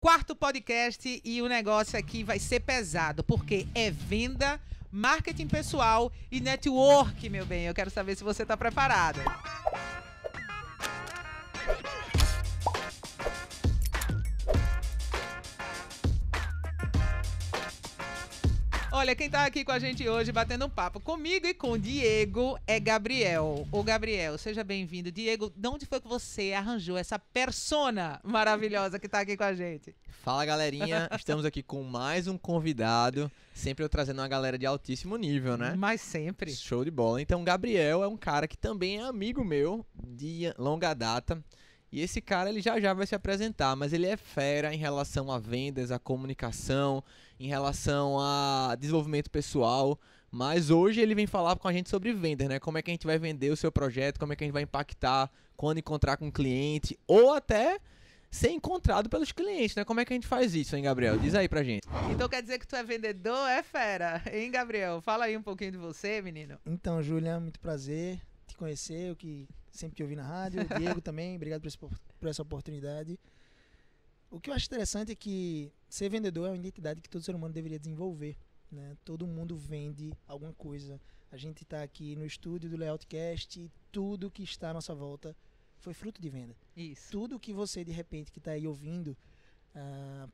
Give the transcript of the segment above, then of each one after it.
quarto podcast e o negócio aqui vai ser pesado, porque é venda, marketing pessoal e network, meu bem. Eu quero saber se você está preparado. Olha, quem tá aqui com a gente hoje, batendo um papo comigo e com o Diego, é Gabriel. Ô, Gabriel, seja bem-vindo. Diego, de onde foi que você arranjou essa persona maravilhosa que tá aqui com a gente? Fala, galerinha. Estamos aqui com mais um convidado. Sempre eu trazendo uma galera de altíssimo nível, né? Mas sempre. Show de bola. Então, Gabriel é um cara que também é amigo meu de longa data. E esse cara, ele já vai se apresentar, mas ele é fera em relação a vendas, a comunicação, em relação a desenvolvimento pessoal. Mas hoje ele vem falar com a gente sobre vendas, né? Como é que a gente vai vender o seu projeto, como é que a gente vai impactar quando encontrar com um cliente, ou até ser encontrado pelos clientes, né? Como é que a gente faz isso, hein, Gabriel? Diz aí pra gente. Então quer dizer que tu é vendedor? É fera. Hein, Gabriel? Fala aí um pouquinho de você, menino. Então, Júlia, muito prazer te conhecer, eu que sempre te ouvi na rádio, o Diego também, obrigado por essa oportunidade. O que eu acho interessante é que ser vendedor é uma identidade que todo ser humano deveria desenvolver, né? Todo mundo vende alguma coisa. A gente está aqui no estúdio do Layoutcast e tudo que está à nossa volta foi fruto de venda. Isso. Tudo que você, de repente, que está aí ouvindo,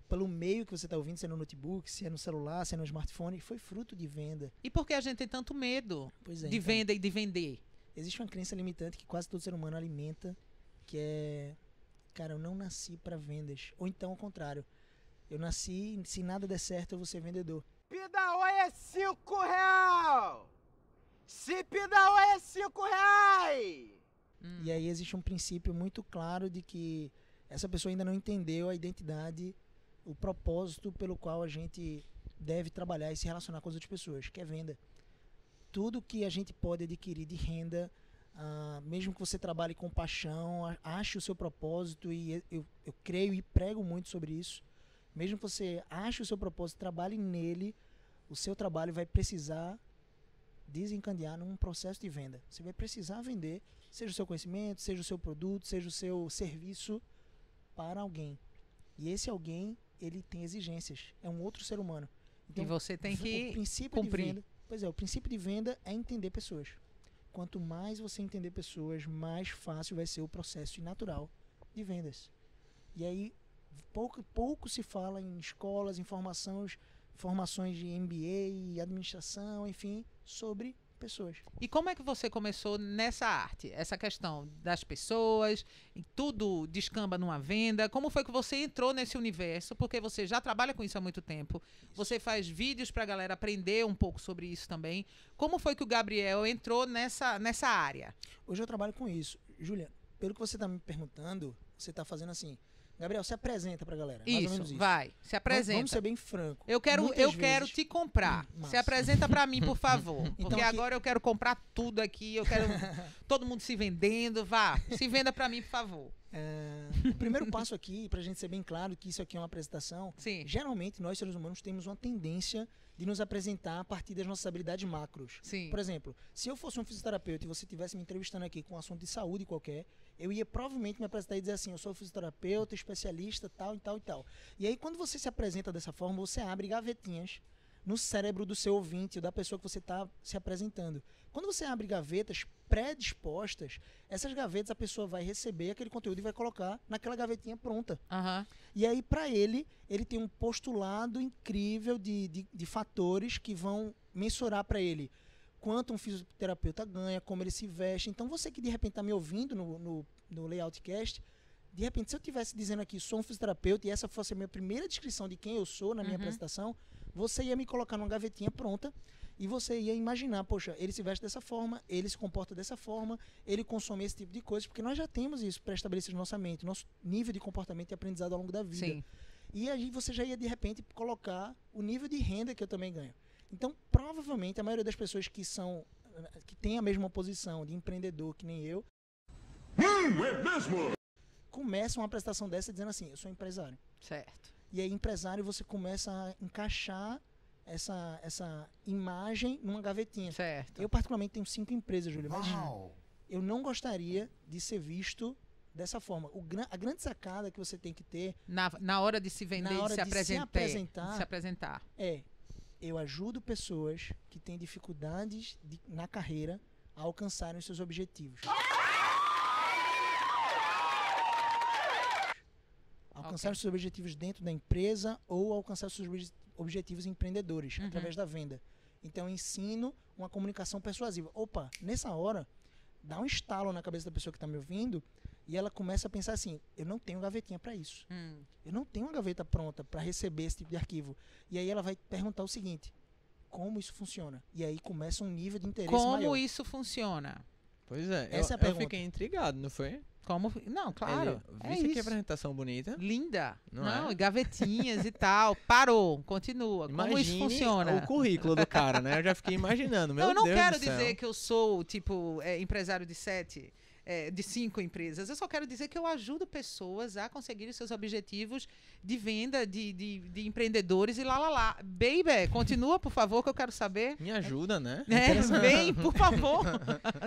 pelo meio que você está ouvindo, se é no notebook, se é no celular, se é no smartphone, foi fruto de venda. E por que a gente tem tanto medo Pois é, de então, venda e de vender? existe uma crença limitante que quase todo ser humano alimenta, que é, cara, eu não nasci para vendas. Ou então, ao contrário, eu nasci, se nada der certo, eu vou ser vendedor. Pidaó é R$5! Se Pidaó é R$5! E aí existe um princípio muito claro de que essa pessoa ainda não entendeu a identidade, o propósito pelo qual a gente deve trabalhar e se relacionar com as outras pessoas, que é venda. Tudo que a gente pode adquirir de renda, mesmo que você trabalhe com paixão, ache o seu propósito, e eu creio e prego muito sobre isso, mesmo que você ache o seu propósito, trabalhe nele, o seu trabalho vai precisar desencadear num processo de venda. Você vai precisar vender, seja o seu conhecimento, seja o seu produto, seja o seu serviço para alguém. E esse alguém, ele tem exigências, é um outro ser humano. Então, E você tem que o princípio cumprir. de venda, pois é, o princípio de venda é entender pessoas. Quanto mais você entender pessoas, mais fácil vai ser o processo natural de vendas. E aí, pouco se fala em escolas, em formações de MBA, administração, enfim, sobre pessoas. E como é que você começou nessa arte? Essa questão das pessoas, e tudo descamba numa venda. Como foi que você entrou nesse universo? Porque você já trabalha com isso há muito tempo. Você faz vídeos pra galera aprender um pouco sobre isso também. Como foi que o Gabriel entrou nessa área? Hoje eu trabalho com isso. Júlia, pelo que você está me perguntando, você está fazendo assim, Gabriel, se apresenta pra galera. Mais ou menos Isso, isso. vai. Se apresenta. Vamos ser bem franco. Eu quero Muitas quero vezes- te comprar. Massa. Se apresenta pra mim, por favor. Então, Porque aqui- agora eu quero comprar tudo aqui. Eu quero todo mundo se vendendo. Vá, se venda pra mim, por favor. O primeiro passo aqui, pra gente ser bem claro que isso aqui é uma apresentação, Sim. geralmente nós seres humanos temos uma tendência de nos apresentar a partir das nossas habilidades macros. Sim. Por exemplo, se eu fosse um fisioterapeuta e você estivesse me entrevistando aqui com um assunto de saúde qualquer, eu ia provavelmente me apresentar e dizer assim, eu sou fisioterapeuta, especialista, tal e tal e tal. E aí quando você se apresenta dessa forma, você abre gavetinhas no cérebro do seu ouvinte, ou da pessoa que você está se apresentando. Quando você abre gavetas predispostas, essas gavetas a pessoa vai receber aquele conteúdo e vai colocar naquela gavetinha pronta. Aham. E aí, para ele tem um postulado incrível de fatores que vão mensurar para ele quanto um fisioterapeuta ganha, como ele se veste. Então, você que de repente está me ouvindo no Layoutcast, de repente, se eu estivesse dizendo aqui, sou um fisioterapeuta, e essa fosse a minha primeira descrição de quem eu sou na minha apresentação, você ia me colocar numa gavetinha pronta e você ia imaginar, poxa, ele se veste dessa forma, ele se comporta dessa forma, ele consome esse tipo de coisa, porque nós já temos isso pré-estabelecido na nossa mente, nosso nível de comportamento e aprendizado ao longo da vida. Sim. E aí você já ia, de repente, colocar o nível de renda que eu também ganho. Então, provavelmente, a maioria das pessoas que têm a mesma posição de empreendedor que nem eu, É mesmo? começam uma apresentação dessa dizendo assim, eu sou empresário. Certo. E aí, empresário, você começa a encaixar essa imagem numa gavetinha. Certo. Eu, particularmente, tenho 5 empresas, Júlio, mas eu não gostaria de ser visto dessa forma. A grande sacada que você tem que ter Na hora de se vender, Na hora de se de se apresentar. apresentar. Se apresentar. é: eu ajudo pessoas que têm dificuldades na carreira a alcançarem os seus objetivos. Alcançar os seus objetivos dentro da empresa ou alcançar os seus objetivos empreendedores através da venda. Então, eu ensino uma comunicação persuasiva. Opa, nessa hora, dá um estalo na cabeça da pessoa que está me ouvindo e ela começa a pensar assim: eu não tenho gavetinha para isso. Eu não tenho uma gaveta pronta para receber esse tipo de arquivo. E aí ela vai perguntar o seguinte: como isso funciona? E aí começa um nível de interesse maior. Como isso funciona? Pois é, Essa é a eu pergunta. fiquei intrigado, não foi? Não, claro. É Viste que isso. apresentação bonita? Linda. Não é? E gavetinhas e tal. Parou. Continua. Como isso Imagine funciona? o currículo do cara, né? Eu já fiquei imaginando, meu eu não Deus quero do céu. dizer que eu sou, tipo, empresário de 7, de 5 empresas. Eu só quero dizer que eu ajudo pessoas a conseguirem seus objetivos de venda, de empreendedores e lá. Baby, continua, por favor, que eu quero saber. Me ajuda, né? Vem, por favor.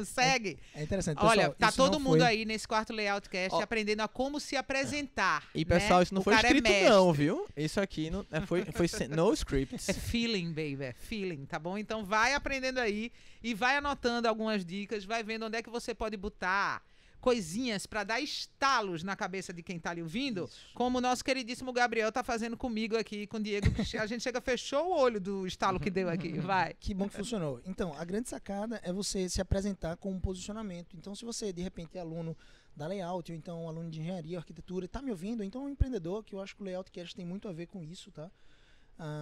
Segue. É interessante. Olha, pessoal, tá isso todo não mundo foi- aí nesse quarto Layoutcast aprendendo a como se apresentar. E pessoal, né? isso não O foi cara escrito é mestre. não, viu? Isso aqui não, foi no scripts. É feeling, baby. É feeling, tá bom? Então vai aprendendo aí e vai anotando algumas dicas, vai vendo onde é que você pode botar coisinhas pra dar estalos na cabeça de quem tá ali ouvindo, como o nosso queridíssimo Gabriel tá fazendo comigo aqui, com o Diego, que a gente fechou o olho do estalo que deu aqui. Vai. Que bom que funcionou. Então, a grande sacada é você se apresentar com um posicionamento. Então, se você, de repente, é aluno da Layout, ou então aluno de engenharia, arquitetura, e tá me ouvindo, então é um empreendedor, que eu acho que o Layoutcast tem muito a ver com isso, tá?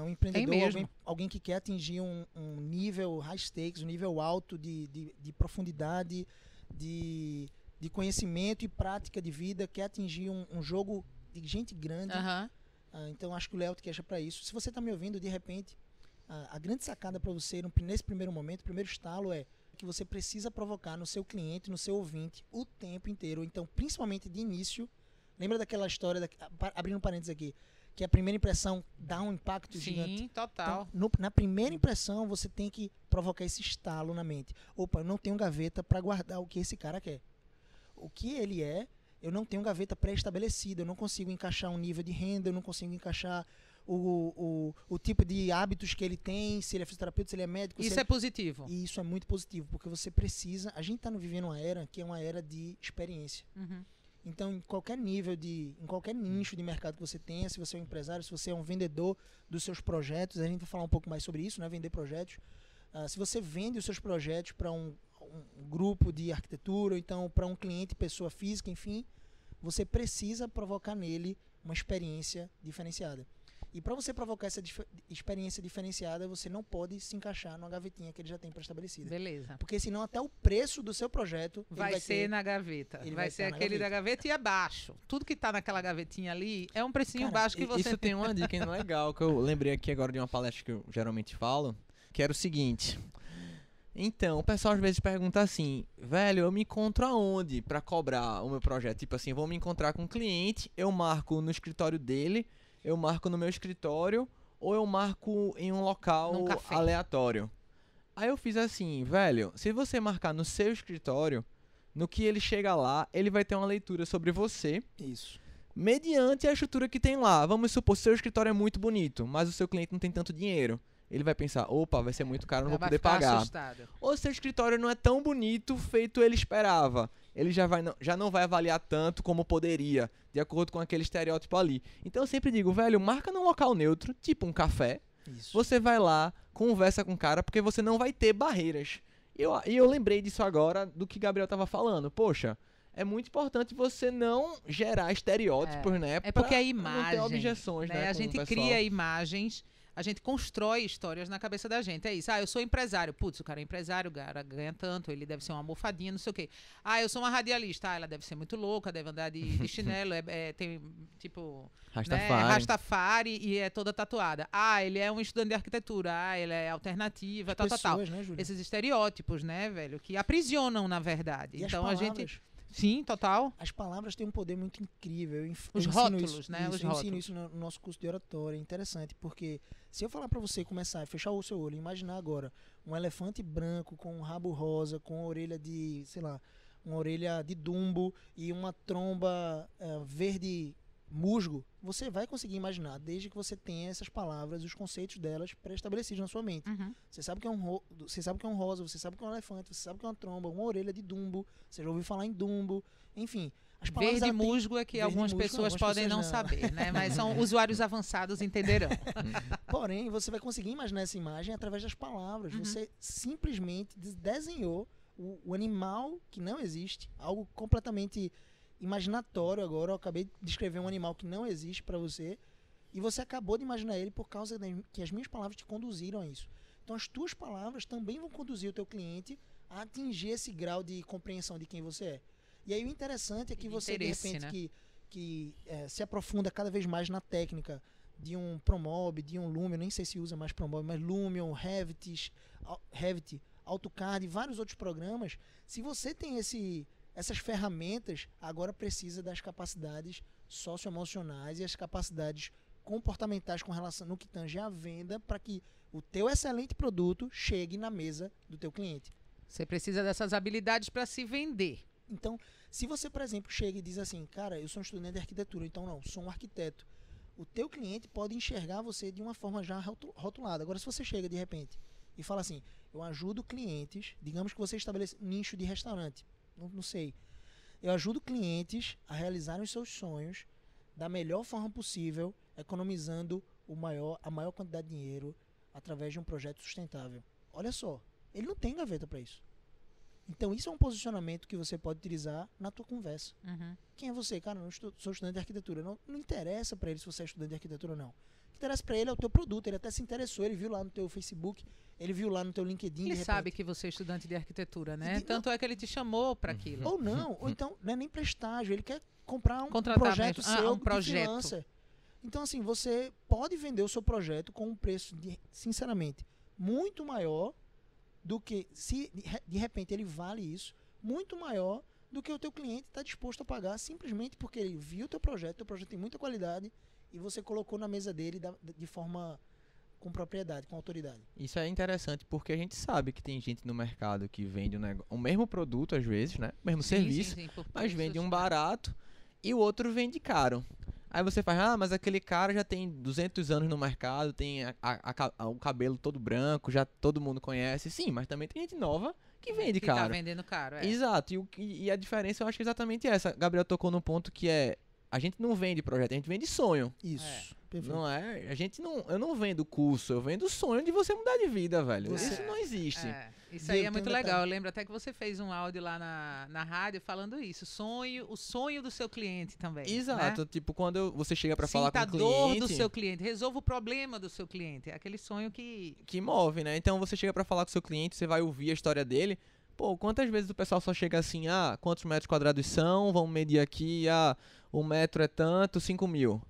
Um empreendedor, mesmo. alguém que quer atingir um nível high stakes, um nível alto de profundidade, de conhecimento e prática de vida, quer atingir um jogo de gente grande. Aham. Então, acho que o Layoutcast é para isso. Se você está me ouvindo, de repente, a grande sacada para você, nesse primeiro momento, o primeiro estalo é que você precisa provocar no seu cliente, no seu ouvinte, o tempo inteiro. Então, principalmente de início, lembra daquela história, abrindo parênteses aqui, que a primeira impressão dá um impacto gigante. Sim, total. Então, na primeira impressão, você tem que provocar esse estalo na mente. Opa, eu não tenho gaveta para guardar o que esse cara quer. O que ele é, eu não tenho gaveta pré-estabelecida, eu não consigo encaixar um nível de renda, eu não consigo encaixar o tipo de hábitos que ele tem, se ele é fisioterapeuta, se ele é médico. Isso é positivo. E isso é muito positivo, porque você precisa... A gente está vivendo uma era que é uma era de experiência. Uhum. Então, em qualquer nível em qualquer nicho de mercado que você tenha, se você é um empresário, se você é um vendedor dos seus projetos, a gente vai falar um pouco mais sobre isso, né? Vender projetos. Se você vende os seus projetos para um grupo de arquitetura, ou então para um cliente, pessoa física, enfim, você precisa provocar nele uma experiência diferenciada. E para você provocar essa experiência diferenciada, você não pode se encaixar numa gavetinha que ele já tem pré-estabelecida. Beleza. Porque senão até o preço do seu projeto Vai ser na gaveta. ele Vai vai ser estar na aquele da gaveta e abaixo. Tudo que tá naquela gavetinha ali é um precinho Cara, baixo que você Isso tem uma dica legal que eu lembrei aqui agora de uma palestra que eu geralmente falo, que era o seguinte. Então, o pessoal às vezes pergunta assim: velho, eu me encontro aonde pra cobrar o meu projeto? Tipo assim, vou me encontrar com um cliente, eu marco no escritório dele, eu marco no meu escritório, ou eu marco em um local Num café. aleatório. Aí eu fiz assim: velho, se você marcar no seu escritório, no que ele chega lá, ele vai ter uma leitura sobre você, Isso. mediante a estrutura que tem lá. Vamos supor, seu escritório é muito bonito, mas o seu cliente não tem tanto dinheiro. Ele vai pensar: opa, vai ser muito caro, não vou vai poder ficar pagar. assustado. Ou seu escritório não é tão bonito feito ele esperava. Ele já não vai avaliar tanto como poderia, de acordo com aquele estereótipo ali. Então eu sempre digo: velho, marca num local neutro, tipo um café. Isso. Você vai lá, conversa com o cara, porque você não vai ter barreiras. E eu lembrei disso agora, do que Gabriel tava falando. Poxa, é muito importante você não gerar estereótipos, né? É porque pra a não imagem, ter objeções, né? A com o gente pessoal. cria imagens, a gente constrói histórias na cabeça da gente. É isso. Eu sou empresário. Putz, o cara é empresário, o cara ganha tanto, ele deve ser uma almofadinha, não sei o quê. Eu sou uma radialista. Ela deve ser muito louca, deve andar de chinelo, tem tipo... Rastafari. Né, Rastafari e é toda tatuada. Ele é um estudante de arquitetura. Ele é alternativa, tal. Pessoas, né, Júlio? Esses estereótipos, né, velho? Que aprisionam, na verdade. E as Então a gente... palavras? Sim, total. As palavras têm um poder muito incrível. Os ensino rótulos, isso, né? Isso, Os eu ensino rótulos. isso no nosso curso de oratória. É interessante, porque se eu falar pra você começar a fechar o seu olho, imaginar agora um elefante branco com um rabo rosa, com a orelha de, sei lá, uma orelha de dumbo e uma tromba verde musgo, você vai conseguir imaginar, desde que você tenha essas palavras, os conceitos delas pré-estabelecidos na sua mente. Uhum. Você sabe que é você sabe que é um rosa, você sabe que é um elefante, você sabe que é uma tromba, uma orelha de dumbo, você já ouviu falar em dumbo, enfim. As palavras, Verde ela tem- musgo é que Verde algumas musgo, pessoas algumas podem pessoas não não. saber, né? Mas são usuários avançados entenderão. Porém, você vai conseguir imaginar essa imagem através das palavras. Uhum. Você simplesmente desenhou o animal que não existe, algo completamente imaginatório agora. Eu acabei de descrever um animal que não existe para você e você acabou de imaginar ele por causa que as minhas palavras te conduziram a isso. Então, as tuas palavras também vão conduzir o teu cliente a atingir esse grau de compreensão de quem você é. E aí o interessante é que De você, interesse, de repente, né? que se aprofunda cada vez mais na técnica de um Promob, de um Lumion, nem sei se usa mais Promob, mas Lumion, Revit, AutoCAD e vários outros programas. Se você tem essas ferramentas, agora precisa das capacidades socioemocionais e as capacidades comportamentais com relação no que tange à venda para que o teu excelente produto chegue na mesa do teu cliente. Você precisa dessas habilidades para se vender. Então, se você, por exemplo, chega e diz assim, cara, eu sou um estudante de arquitetura, então não, sou um arquiteto. O teu cliente pode enxergar você de uma forma já rotulada. Agora, se você chega de repente e fala assim, eu ajudo clientes, digamos que você estabelece nicho de restaurante, não sei. Eu ajudo clientes a realizarem os seus sonhos da melhor forma possível, economizando a maior quantidade de dinheiro através de um projeto sustentável. Olha só, ele não tem gaveta para isso. Então, isso é um posicionamento que você pode utilizar na tua conversa. Uhum. Quem é você? Cara, sou estudante de arquitetura. Não interessa para ele se você é estudante de arquitetura ou não. O que interessa para ele é o teu produto. Ele até se interessou, ele viu lá no teu Facebook, ele viu lá no teu LinkedIn. Ele de sabe repente. que você é estudante de arquitetura, né? E- Tanto é que ele te chamou para aquilo. Ou não, ou então não é nem para estágio. Ele quer comprar um Contratar projeto mesmo. seu Um projeto. de freelancer. Então, assim, você pode vender o seu projeto com um preço, sinceramente, muito maior do que, se de repente ele vale isso, muito maior do que o teu cliente está disposto a pagar simplesmente porque ele viu o teu projeto tem muita qualidade e você colocou na mesa dele de forma com propriedade, com autoridade. Isso é interessante porque a gente sabe que tem gente no mercado que vende o mesmo produto às vezes, né? O mesmo Sim, serviço, sim, sim, por mas vende preços, um né? barato e o outro vende caro. Aí você faz, mas aquele cara já tem 200 anos no mercado, tem o cabelo todo branco, já todo mundo conhece. Sim, mas também tem gente nova que vende Que tá caro. vendendo caro, é. Exato, e a diferença eu acho que é exatamente essa. Gabriel tocou num ponto que é, a gente não vende projeto, a gente vende sonho. Isso, perfeito. Não é? Eu não vendo curso, eu vendo sonho de você mudar de vida, velho. Você- Isso não existe. Isso Diego, aí é muito tem um legal. detalhe. Eu lembro até que você fez um áudio lá na rádio falando isso. O sonho do seu cliente também. Exato, Né? tipo, quando você chega pra falar com Sinta o a dor cliente, do seu cliente. Resolva o problema do seu cliente. É aquele sonho que... que move, né? Então você chega pra falar com o seu cliente, você vai ouvir a história dele. Pô, quantas vezes o pessoal só chega assim, quantos metros quadrados são? Vamos medir aqui, o metro é tanto, 5.000.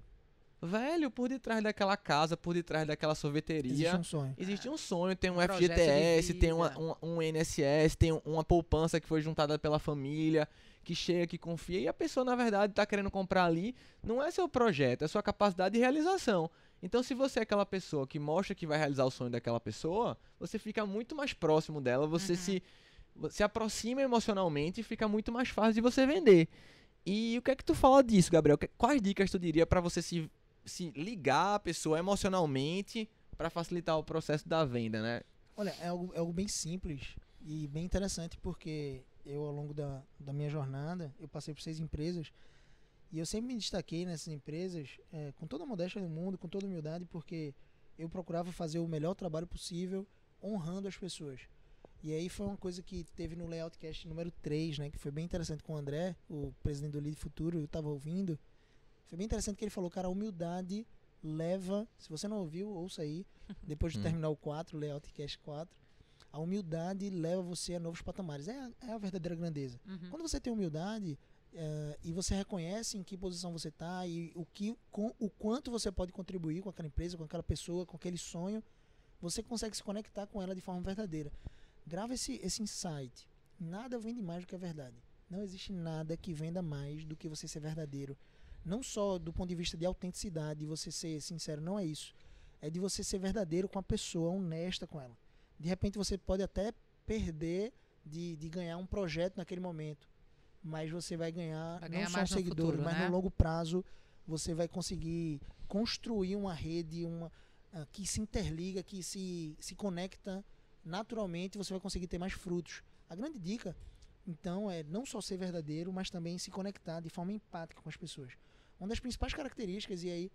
Velho, por detrás daquela casa, por detrás daquela sorveteria, Existe um sonho. existe um sonho, tem um Um projeto de FGTS, tem vida. um INSS, tem uma poupança que foi juntada pela família, que chega, que confia, e a pessoa, na verdade, tá querendo comprar ali, não é seu projeto, é sua capacidade de realização. Então, se você é aquela pessoa que mostra que vai realizar o sonho daquela pessoa, você fica muito mais próximo dela, você se aproxima emocionalmente e fica muito mais fácil de você vender. E o que é que tu fala disso, Gabriel? Quais dicas tu diria pra você se ligar a pessoa emocionalmente para facilitar o processo da venda, né? Olha, é algo bem simples e bem interessante porque eu, ao longo da minha jornada, eu passei por 6 empresas e eu sempre me destaquei nessas empresas com toda a modéstia do mundo, com toda a humildade, porque eu procurava fazer o melhor trabalho possível, honrando as pessoas. E aí foi uma coisa que teve no Layoutcast número 3, né, que foi bem interessante com o André, o presidente do Lead Futuro, eu estava ouvindo. Foi bem interessante que ele falou, cara, a humildade leva, se você não ouviu, ouça aí, depois de terminar o 4, o Layoutcast 4, a humildade leva você a novos patamares. É a verdadeira grandeza. Uhum. Quando você tem humildade e você reconhece em que posição você está e o quanto você pode contribuir com aquela empresa, com aquela pessoa, com aquele sonho, você consegue se conectar com ela de forma verdadeira. Grava esse insight. Nada vende mais do que a verdade. Não existe nada que venda mais do que você ser verdadeiro. Não só do ponto de vista de autenticidade, de você ser sincero, não é isso. É de você ser verdadeiro com a pessoa, honesta com ela. De repente você pode até perder de ganhar um projeto naquele momento. mas você vai ganhar, Vai não ganhar só mais no seguidores, futuro, mas né? no longo prazo você vai conseguir construir uma rede que se interliga, que se conecta naturalmente, você vai conseguir ter mais frutos. A grande dica, então, é não só ser verdadeiro, mas também se conectar de forma empática com as pessoas. Uma das principais características, e aí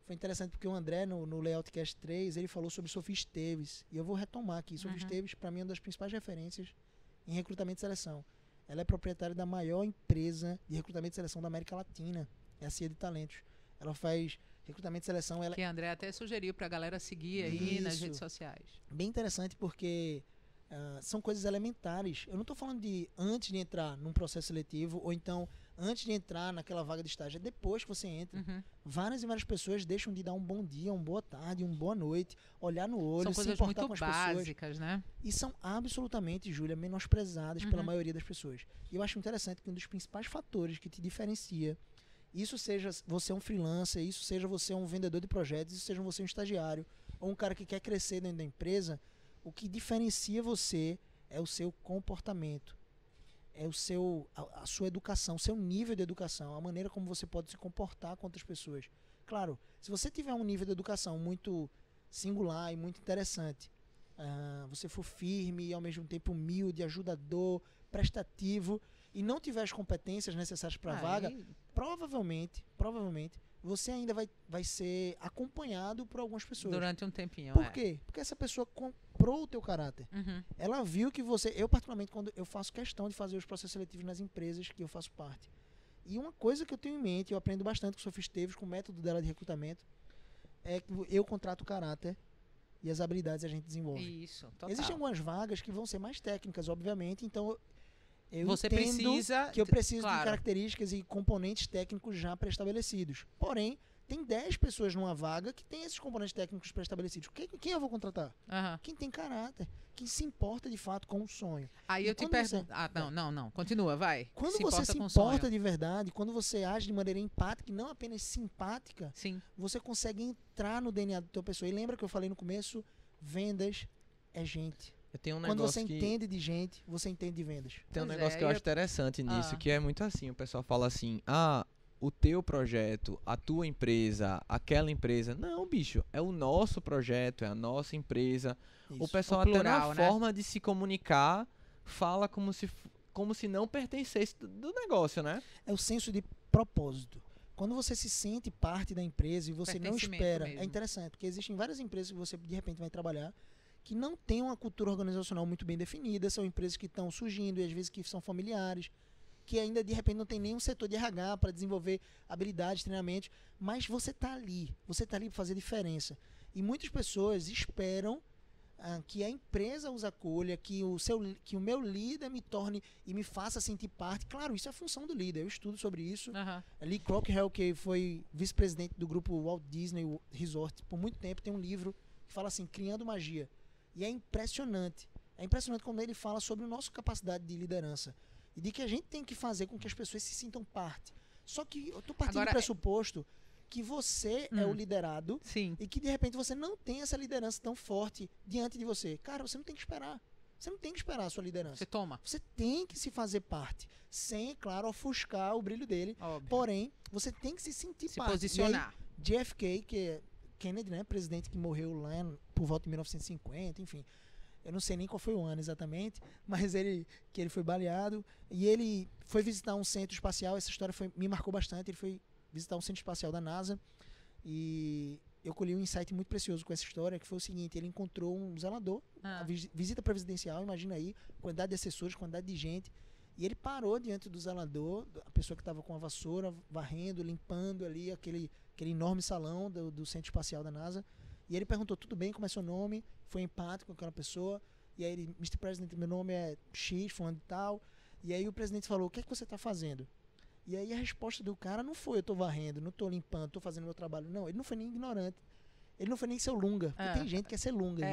foi interessante porque o André, no Layoutcast 3, ele falou sobre Sofia Esteves, e eu vou retomar aqui. Sofia Esteves, para mim, é uma das principais referências em recrutamento e seleção. Ela é proprietária da maior empresa de recrutamento e seleção da América Latina, é a CIA de Talentos. Ela faz recrutamento e seleção. Ela Que André até sugeriu pra galera seguir aí nas Isso. redes sociais. bem interessante porque são coisas elementares. Eu não estou falando de antes de entrar num processo seletivo ou então antes de entrar naquela vaga de estágio. É depois que você entra. Uhum. Várias e várias pessoas deixam de dar um bom dia, uma boa tarde, uma boa noite, olhar no olho, São se coisas importar muito com as pessoas. básicas, né? E são absolutamente, Júlia, menosprezadas pela maioria das pessoas. E eu acho interessante que um dos principais fatores que te diferencia, isso seja você um freelancer, isso seja você um vendedor de projetos, isso seja você um estagiário, ou um cara que quer crescer dentro da empresa, o que diferencia você é o seu comportamento, é a sua educação, o seu nível de educação, a maneira como você pode se comportar com outras pessoas. Claro, se você tiver um nível de educação muito singular e muito interessante, você for firme e ao mesmo tempo humilde, ajudador, prestativo e não tiver as competências necessárias para a vaga, provavelmente você ainda vai ser acompanhado por algumas pessoas. Durante um tempinho. Por quê? Porque essa pessoa comprou o teu caráter. Uhum. Ela viu que você... Eu, particularmente, quando eu faço questão de fazer os processos seletivos nas empresas que eu faço parte. E uma coisa que eu tenho em mente, eu aprendo bastante com a Sofia Esteves, com o método dela de recrutamento, é que eu contrato o caráter e as habilidades a gente desenvolve. Isso, total. Existem algumas vagas que vão ser mais técnicas, obviamente, então eu Você entendo precisa... que eu preciso claro. de características e componentes técnicos já pré-estabelecidos. Porém, tem 10 pessoas numa vaga que tem esses componentes técnicos pré-estabelecidos. Quem eu vou contratar? Aham. Quem tem caráter, quem se importa de fato com o sonho. Aí E eu te quando você- pergunto... não. Continua, vai. Quando você se com o importa sonho. de verdade, quando você age de maneira empática e não apenas simpática, Sim. você consegue entrar no DNA da tua pessoa. E lembra que eu falei no começo, vendas é gente. Eu tenho um Quando negócio você que... entende de gente, você entende de vendas. Tem um Pois negócio é, que eu e acho interessante nisso, Ah. que é muito assim, o pessoal fala assim, o teu projeto, a tua empresa, aquela empresa. Não, bicho, é o nosso projeto, é a nossa empresa. O Isso. pessoal O até plural, na né? forma de se comunicar, fala como se não pertencesse do negócio, né? É o senso de propósito. Quando você se sente parte da empresa e você não Pertencimento espera, mesmo. é interessante, porque existem várias empresas que você de repente vai trabalhar que não têm uma cultura organizacional muito bem definida, são empresas que estão surgindo e às vezes que são familiares, que ainda de repente não tem nenhum setor de RH para desenvolver habilidades, treinamentos, mas você está ali para fazer diferença. E muitas pessoas esperam que a empresa os acolha, que o meu líder me torne e me faça sentir parte. Claro, isso é a função do líder, eu estudo sobre isso. Aham. Lee Cockrell, que foi vice-presidente do grupo Walt Disney Resort por muito tempo, tem um livro que fala assim, Criando Magia. E é impressionante. É impressionante quando ele fala sobre a nossa capacidade de liderança. E de que a gente tem que fazer com que as pessoas se sintam parte. Só que eu tô partindo Agora, do pressuposto que você é o liderado Sim. e que de repente você não tem essa liderança tão forte diante de você. Cara, você não tem que esperar. Você não tem que esperar a sua liderança. Você toma. Você tem que se fazer parte. Sem, claro, ofuscar o brilho dele. Óbvio. Porém, você tem que se sentir Se parte. posicionar. E aí, JFK, que é Kennedy, né, presidente que morreu lá por volta de 1950, enfim. Eu não sei nem qual foi o ano exatamente, mas ele foi baleado e ele foi visitar um centro espacial. Essa história me marcou bastante. Ele foi visitar um centro espacial da NASA e eu colhi um insight muito precioso com essa história, que foi o seguinte: ele encontrou um zelador, a visita presidencial, imagina aí, quantidade de assessores, quantidade de gente, e ele parou diante do zelador, a pessoa que estava com a vassoura, varrendo, limpando ali aquele enorme salão do centro espacial da NASA. E ele perguntou, tudo bem, como é seu nome? Foi empático com aquela pessoa. E aí ele, Mr. President, meu nome é X, fulano de tal. E aí o presidente falou, o que é que você está fazendo? E aí a resposta do cara não foi, eu estou varrendo, não estou limpando, estou fazendo meu trabalho. Não, ele não foi nem ignorante. Ele não foi nem seu lunga. Porque tem gente que quer ser lunga.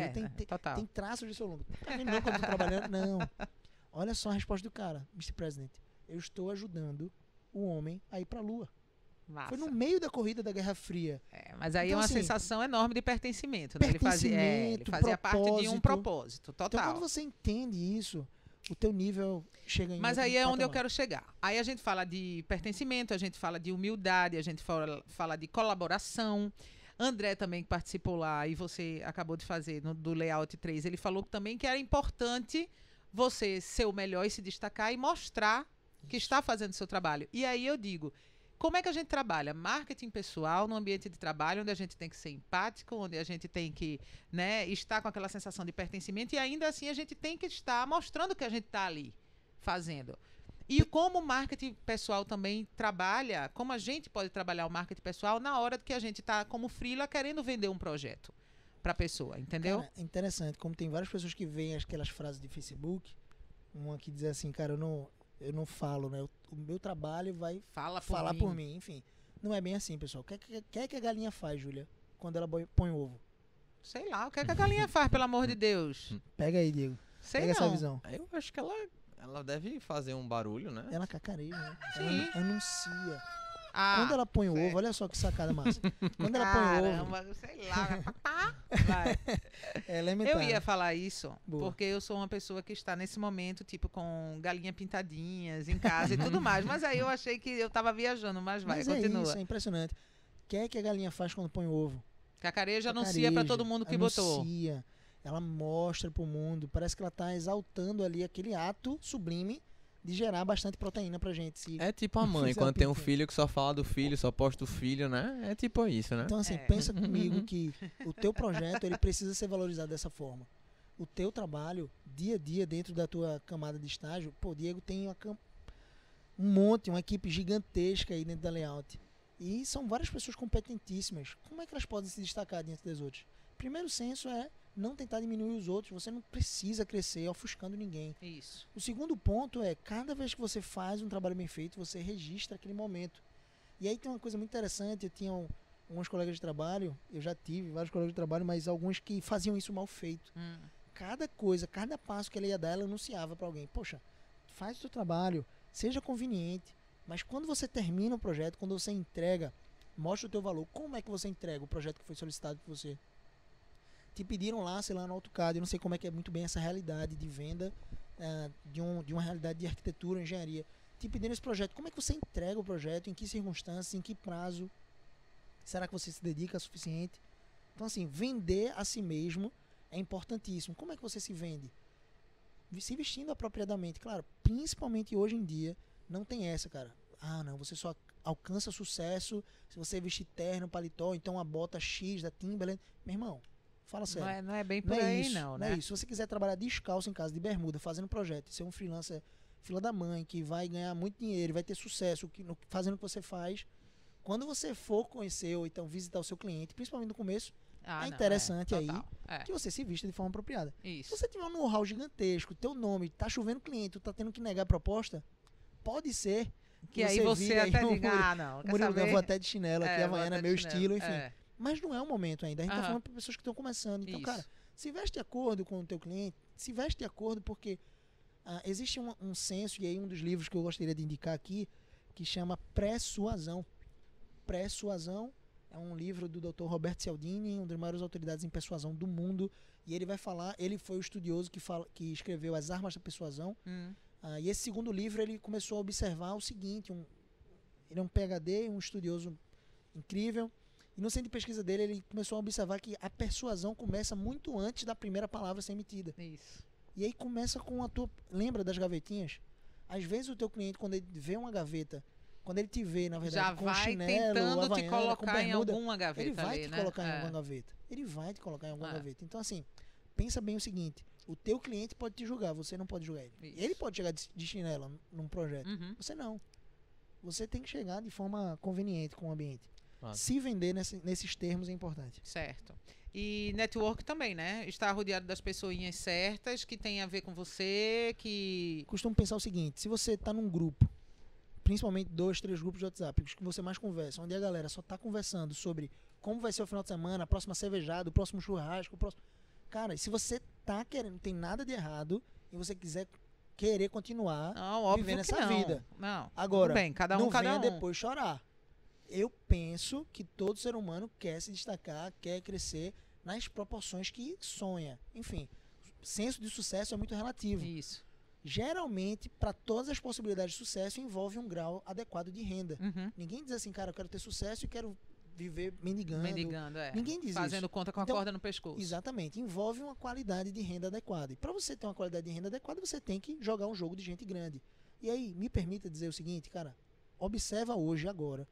Total. Tem traços de seu lunga. Tá vendo não quando eu tô trabalhando? Não. Olha só a resposta do cara, Mr. President. Eu estou ajudando o homem a ir para a Lua. Massa. Foi no meio da corrida da Guerra Fria. Mas aí Então, é uma assim, sensação enorme de pertencimento, né? Ele fazia parte de um propósito. propósito, total. Então, quando você entende isso, o teu nível chega em Mas outro aí é onde eu patamar. quero chegar. Aí a gente fala de pertencimento, a gente fala de humildade, a gente fala de colaboração. André também que participou lá e você acabou de fazer do Layout 3, ele falou também que era importante você ser o melhor e se destacar e mostrar que está fazendo o seu trabalho. E aí eu digo, como é que a gente trabalha? Marketing pessoal no ambiente de trabalho, onde a gente tem que ser empático, onde a gente tem que, né, estar com aquela sensação de pertencimento e ainda assim a gente tem que estar mostrando que a gente está ali fazendo. E como o marketing pessoal também trabalha, como a gente pode trabalhar o marketing pessoal na hora que a gente está como freela querendo vender um projeto para a pessoa, entendeu? Cara, é interessante, como tem várias pessoas que veem aquelas frases de Facebook, uma que diz assim, cara, eu não falo, né? O meu trabalho vai Fala por falar mim. por mim. Enfim, não é bem assim, pessoal. O que a galinha faz, Júlia, quando ela põe ovo? Sei lá, o que é que a galinha faz, pelo amor de Deus? Pega aí, Diego. Sei Pega essa não. visão. Eu acho que ela deve fazer um barulho, né? Ela cacareja, né? Sim. Ela anuncia. Ah, Quando ela põe o certo. ovo, olha só que sacada massa. Quando ela põe o ovo, Caramba, sei lá. Vai. é elementar. Eu ia falar isso, Boa. porque eu sou uma pessoa que está nesse momento, tipo, com galinha pintadinhas em casa e tudo mais. Mas aí eu achei que eu tava viajando, mas vai, Mas continua. é isso, é impressionante. O que é que a galinha faz quando põe o ovo? Cacareja anuncia pra todo mundo que botou. Anuncia, ela mostra pro mundo, parece que ela tá exaltando ali aquele ato sublime de gerar bastante proteína pra gente. É tipo a mãe, Fizer quando tem um pintinho. filho que só fala do filho, só posta o filho, né? É tipo isso, né? Então assim, É. pensa comigo que o teu projeto ele precisa ser valorizado dessa forma. O teu trabalho, dia a dia, dentro da tua camada de estágio, pô, o Diego tem uma equipe gigantesca aí dentro da Layout. E são várias pessoas competentíssimas. Como é que elas podem se destacar diante das outras? Primeiro senso é não tentar diminuir os outros. Você não precisa crescer ofuscando ninguém. Isso. O segundo ponto é, cada vez que você faz um trabalho bem feito, você registra aquele momento. E aí tem uma coisa muito interessante, eu tinha uns colegas de trabalho, eu já tive vários colegas de trabalho, mas alguns que faziam isso mal feito. Cada coisa, cada passo que ela ia dar, ela anunciava para alguém, poxa, faz o teu trabalho, seja conveniente, mas quando você termina o projeto, quando você entrega, mostra o teu valor. Como é que você entrega o projeto que foi solicitado por você? Te pediram lá, sei lá, no AutoCAD, eu não sei como é que é muito bem essa realidade de venda de uma realidade de arquitetura, engenharia. Te pediram esse projeto, como é que você entrega o projeto, em que circunstâncias, em que prazo? Será que você se dedica o suficiente? Então assim, vender a si mesmo é importantíssimo. Como é que você se vende? Se vestindo apropriadamente, claro, principalmente hoje em dia, não tem essa, cara. Ah, não, você só alcança sucesso se você vestir terno, paletó, então a bota X da Timberland. Meu irmão, fala sério. Não é bem por Não é aí, isso, não, não é né? isso. Se você quiser trabalhar descalço em casa, de bermuda, fazendo projeto, e ser um freelancer fila da mãe, que vai ganhar muito dinheiro, vai ter sucesso fazendo o que você faz, quando você for conhecer ou então visitar o seu cliente, principalmente no começo, Ah, é não, interessante aí total. É, que você se vista de forma apropriada. Se isso. você tiver um know-how gigantesco, teu nome, tá chovendo cliente, tu tá tendo que negar a proposta, pode ser Que aí você vire aí até um diga, ah, não, quer Murilo, eu saber? vou até de chinelo aqui, vou Havaiana é até meu de chinelo. estilo, enfim. É, Mas não é o momento ainda. A gente tá Aham. falando para pessoas que estão começando. Então, isso. cara, se veste de acordo com o teu cliente, se veste de acordo porque existe um senso, e aí um dos livros que eu gostaria de indicar aqui, que chama Persuasão. Persuasão é um livro do Dr. Roberto Cialdini, uma das maiores autoridades em persuasão do mundo, e ele vai falar, ele foi o estudioso que escreveu As Armas da Persuasão, e esse segundo livro ele começou a observar o seguinte, ele é um PhD, um estudioso incrível, e no centro de pesquisa dele ele começou a observar que a persuasão começa muito antes da primeira palavra ser emitida. Isso. E aí começa com a tua... Lembra das gavetinhas? Às vezes o teu cliente, quando ele vê uma gaveta, quando ele te vê, na verdade, Já com vai chinelo, tentando te havaiana, com colocar em bermuda, alguma gaveta ele vai ali, te né? colocar em É. alguma gaveta. Ele vai te colocar em alguma É. gaveta. Então, assim, pensa bem o seguinte, o teu cliente pode te julgar, você não pode julgar ele. Isso. Ele pode chegar de chinelo num projeto. Uhum. Você não. Você tem que chegar de forma conveniente com o ambiente. Ah. Se vender nesses termos é importante. Certo. E network também, né? Estar rodeado das pessoinhas certas, que tem a ver com você, que... Costumo pensar o seguinte, se você está num grupo, principalmente 2, 3 grupos de WhatsApp, os que você mais conversa, onde a galera só está conversando sobre como vai ser o final de semana, a próxima cervejada, o próximo churrasco, o próximo... Cara, e se você tá querendo, não tem nada de errado, e você querer continuar Não, óbvio vivendo que essa não. vida. Não, Agora, tudo bem, cada um, não cada venha um. depois chorar. Eu penso que todo ser humano quer se destacar, quer crescer nas proporções que sonha. Enfim, senso de sucesso é muito relativo. Isso. Geralmente, para todas as possibilidades de sucesso, envolve um grau adequado de renda. Uhum. Ninguém diz assim, cara, eu quero ter sucesso e quero viver mendigando. Mendigando, é. Ninguém diz Fazendo isso. conta com a Então, corda no pescoço. Exatamente. Envolve uma qualidade de renda adequada. E para você ter uma qualidade de renda adequada, você tem que jogar um jogo de gente grande. E aí, me permita dizer o seguinte, cara, observa hoje, agora,